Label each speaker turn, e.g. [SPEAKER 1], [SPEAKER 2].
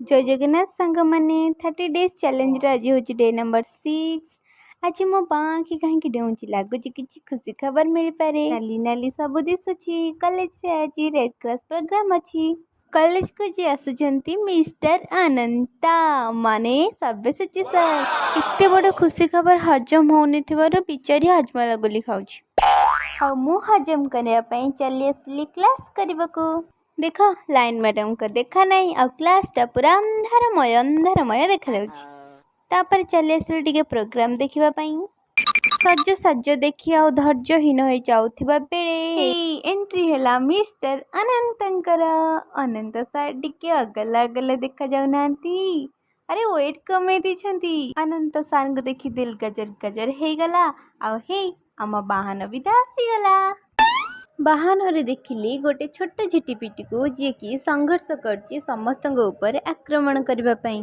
[SPEAKER 1] जय जगन्नाथ सांग मैंने 30 डेज चैलेंज आज हूँ डे नंबर 6। आज मो बाँखी कहीं डेउची लगुच कि खुशी खबर मिल पारे। नाली नाली सब दिशुची कॉलेज रे आज रेड क्रॉस प्रोग्राम अच्छी। कॉलेज को जी आसुचंती मिस्टर अनंता माने सब्यसाची सर। इतने बड़ खुशी खबर हजम होनी बिचारी हजमाला गोली खाऊची। हाँ मु हजम करने चली आसली क्लास करने को। देख लाइन मैडम को देखा नहीं आ क्लासटा पूरा अंधारमय देखा तापर चली आसली टिके प्रोग्राम देखापी। सज सज देखी आ धैर्यहीन हो जाउथिबा बेले एंट्री हैला मिस्टर अनंतंकर। अनंत सर टिके अगला अगला देखा जाउनांती। अरे वेट कमे दीछंती। अनंत सर को देखी दिल गजर गजर हे गला आ हे आम बाहन भी आसीगला। बाहन देखिली गोटे छोट झिटिपिटी को जी की संघर्ष कर समस्त ऊपर आक्रमण करने।